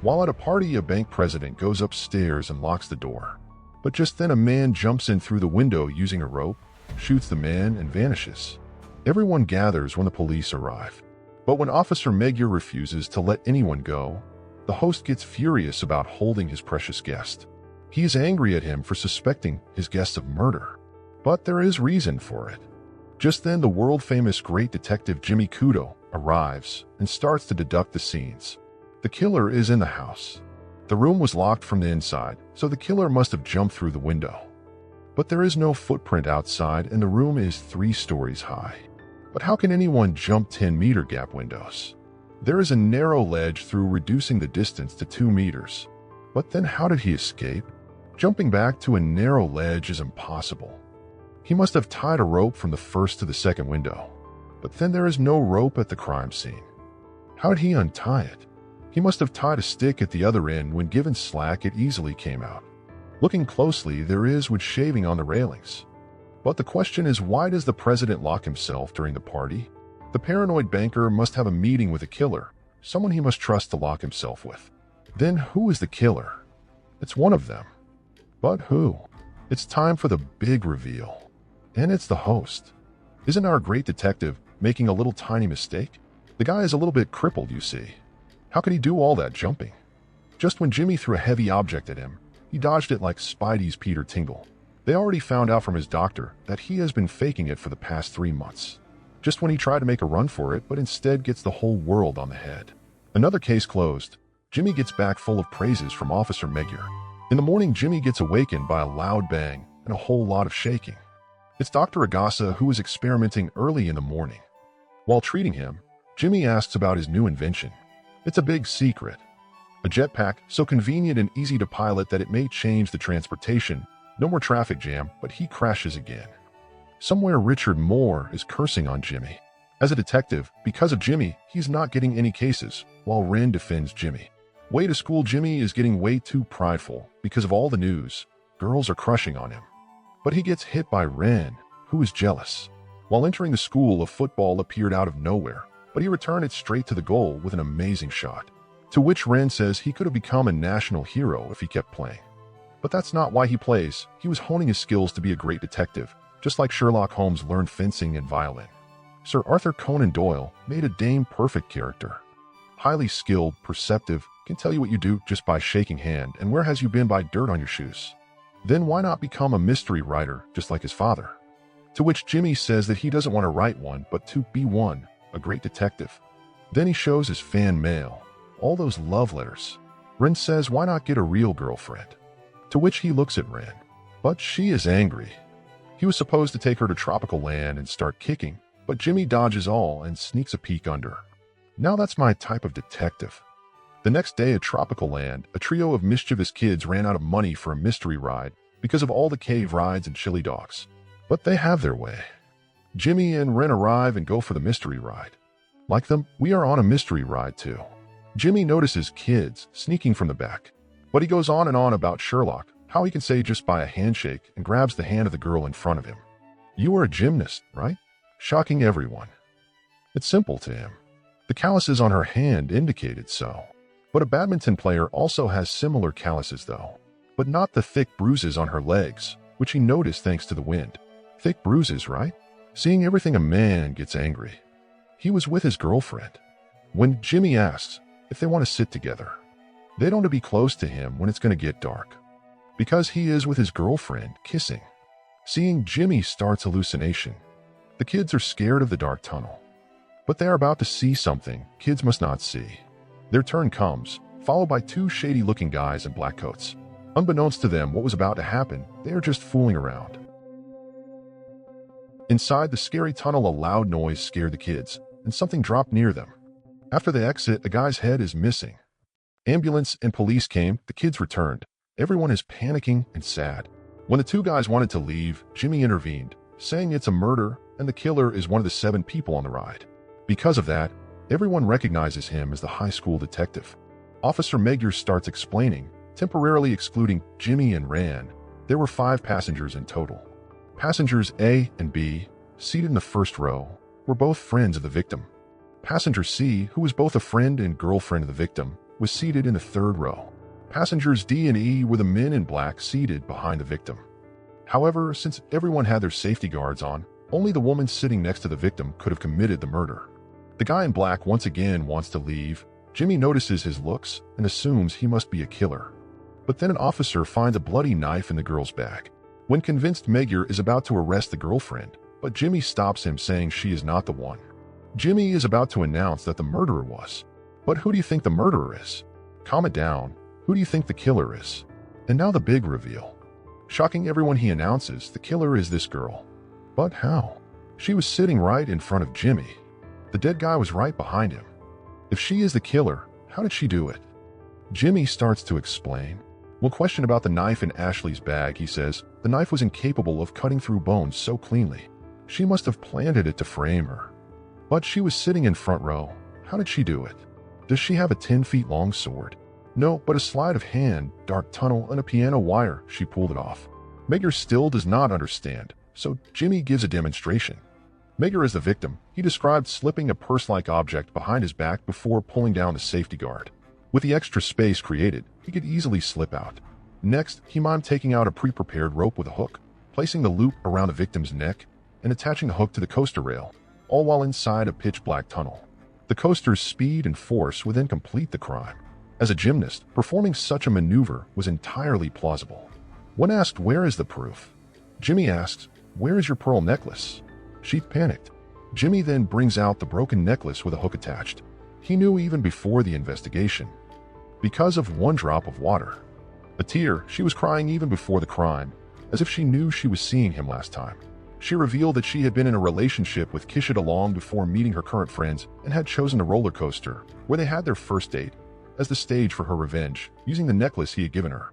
While at a party, a bank president goes upstairs and locks the door. But just then a man jumps in through the window using a rope, shoots the man, and vanishes. Everyone gathers when the police arrive. But when Officer Megure refuses to let anyone go, the host gets furious about holding his precious guest. He is angry at him for suspecting his guest of murder. But there is reason for it. Just then, the world-famous great detective Jimmy Kudo arrives and starts to deduct the scenes. The killer is in the house. The room was locked from the inside, so the killer must have jumped through the window. But there is no footprint outside and the room is 3 stories high. But how can anyone jump 10-meter gap windows? There is a narrow ledge through reducing the distance to 2 meters. But then how did he escape? Jumping back to a narrow ledge is impossible. He must have tied a rope from the first to the second window. But then there is no rope at the crime scene. How did he untie it? He must have tied a stick at the other end. When given slack, it easily came out. Looking closely, there is wood shaving on the railings. But the question is, why does the president lock himself during the party? The paranoid banker must have a meeting with a killer, someone he must trust to lock himself with. Then who is the killer? It's one of them. But who? It's time for the big reveal. And it's the host. Isn't our great detective making a little tiny mistake? The guy is a little bit crippled, you see. How could he do all that jumping? Just when Jimmy threw a heavy object at him, he dodged it like Spidey's Peter Tingle. They already found out from his doctor that he has been faking it for the past 3 months. Just when he tried to make a run for it, but instead gets the whole world on the head. Another case closed. Jimmy gets back full of praises from Officer Megure. In the morning, Jimmy gets awakened by a loud bang and a whole lot of shaking. It's Dr. Agasa who is experimenting early in the morning. While treating him, Jimmy asks about his new invention. It's a big secret. A jetpack so convenient and easy to pilot that it may change the transportation. No more traffic jam, but he crashes again. Somewhere Richard Moore is cursing on Jimmy. As a detective, because of Jimmy, he's not getting any cases, while Ren defends Jimmy. Way to school, Jimmy is getting way too prideful because of all the news. Girls are crushing on him. But he gets hit by Ren, who is jealous. While entering the school, a football appeared out of nowhere, but he returned it straight to the goal with an amazing shot. To which Ren says he could have become a national hero if he kept playing. But that's not why he plays. He was honing his skills to be a great detective, just like Sherlock Holmes learned fencing and violin. Sir Arthur Conan Doyle made a dame-perfect character. Highly skilled, perceptive, can tell you what you do just by shaking hand and where has you been by dirt on your shoes. Then why not become a mystery writer just like his father? To which Jimmy says that he doesn't want to write one, but to be one, a great detective. Then he shows his fan mail, all those love letters. Ren says why not get a real girlfriend? To which he looks at Ren, but she is angry. He was supposed to take her to tropical land and start kicking, but Jimmy dodges all and sneaks a peek under. Now that's my type of detective. The next day at tropical land, a trio of mischievous kids ran out of money for a mystery ride because of all the cave rides and chili dogs. But they have their way. Jimmy and Ren arrive and go for the mystery ride. Like them, we are on a mystery ride too. Jimmy notices kids sneaking from the back, but he goes on and on about Sherlock, how he can say just by a handshake, and grabs the hand of the girl in front of him. You are a gymnast, right? Shocking everyone. It's simple to him. The calluses on her hand indicated so. But a badminton player also has similar calluses though, but not the thick bruises on her legs, which he noticed thanks to the wind. Thick bruises, right? Seeing everything, a man gets angry. He was with his girlfriend. When Jimmy asks if they want to sit together, they don't want to be close to him when it's going to get dark, because he is with his girlfriend kissing. Seeing Jimmy starts hallucination. The kids are scared of the dark tunnel, but they are about to see something kids must not see. Their turn comes, followed by 2 shady-looking guys in black coats. Unbeknownst to them what was about to happen, they are just fooling around. Inside the scary tunnel, a loud noise scared the kids, and something dropped near them. After they exit, a guy's head is missing. Ambulance and police came, the kids returned. Everyone is panicking and sad. When the 2 guys wanted to leave, Jimmy intervened, saying it's a murder and the killer is one of the 7 people on the ride. Because of that, everyone recognizes him as the high school detective. Officer Megure starts explaining, temporarily excluding Jimmy and Ren. There were 5 passengers in total. Passengers A and B, seated in the first row, were both friends of the victim. Passenger C, who was both a friend and girlfriend of the victim, was seated in the third row. Passengers D and E were the men in black seated behind the victim. However, since everyone had their safety guards on, only the woman sitting next to the victim could have committed the murder. The guy in black once again wants to leave. Jimmy notices his looks and assumes he must be a killer. But then an officer finds a bloody knife in the girl's bag. When convinced, Megure is about to arrest the girlfriend, but Jimmy stops him, saying she is not the one. Jimmy is about to announce that the murderer was. But who do you think the murderer is? Calm it down. Who do you think the killer is? And now the big reveal. Shocking everyone, he announces the killer is this girl. But how? She was sitting right in front of Jimmy. The dead guy was right behind him. If she is the killer, how did she do it? Jimmy starts to explain. When questioned about the knife in Ashley's bag, he says the knife was incapable of cutting through bones so cleanly. She must have planted it to frame her. But she was sitting in front row. How did she do it? Does she have a 10-feet-long sword? No, but a sleight of hand, dark tunnel, and a piano wire. She pulled it off. Megure still does not understand, so Jimmy gives a demonstration. Megure is the victim. He described slipping a purse-like object behind his back before pulling down the safety guard. With the extra space created, he could easily slip out. Next, he mimed taking out a pre-prepared rope with a hook, placing the loop around the victim's neck, and attaching the hook to the coaster rail, all while inside a pitch-black tunnel. The coaster's speed and force would then complete the crime. As a gymnast, performing such a maneuver was entirely plausible. When asked where is the proof, Jimmy asks, "Where is your pearl necklace?" She panicked. Jimmy then brings out the broken necklace with a hook attached. He knew even before the investigation. Because of one drop of water. A tear, she was crying even before the crime, as if she knew she was seeing him last time. She revealed that she had been in a relationship with Kishida long before meeting her current friends and had chosen a roller coaster, where they had their first date, as the stage for her revenge, using the necklace he had given her.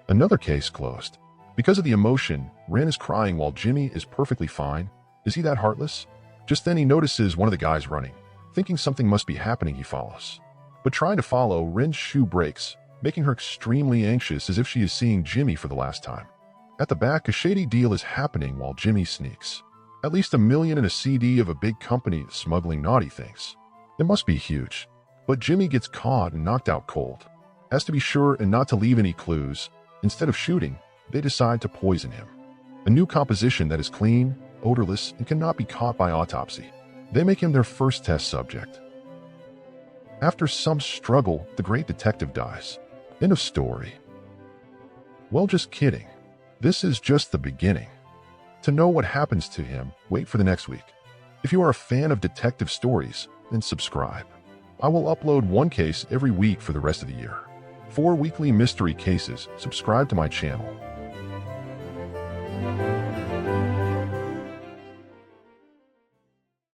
Another case closed. Because of the emotion, Ren is crying while Jimmy is perfectly fine. Is he that heartless? Just then he notices one of the guys running. Thinking something must be happening, he follows. But trying to follow, Ren's shoe breaks, making her extremely anxious as if she is seeing Jimmy for the last time. At the back, a shady deal is happening while Jimmy sneaks. At least $1 million in a CD of a big company smuggling naughty things. It must be huge. But Jimmy gets caught and knocked out cold. As to be sure and not to leave any clues, instead of shooting, they decide to poison him. A new composition that is clean, odorless, and cannot be caught by autopsy. They make him their first test subject. After some struggle, the great detective dies. End of story. Well, just kidding. This is just the beginning. To know what happens to him, wait for the next week. If you are a fan of detective stories, then subscribe. I will upload one case every week for the rest of the year. For weekly mystery cases, subscribe to my channel.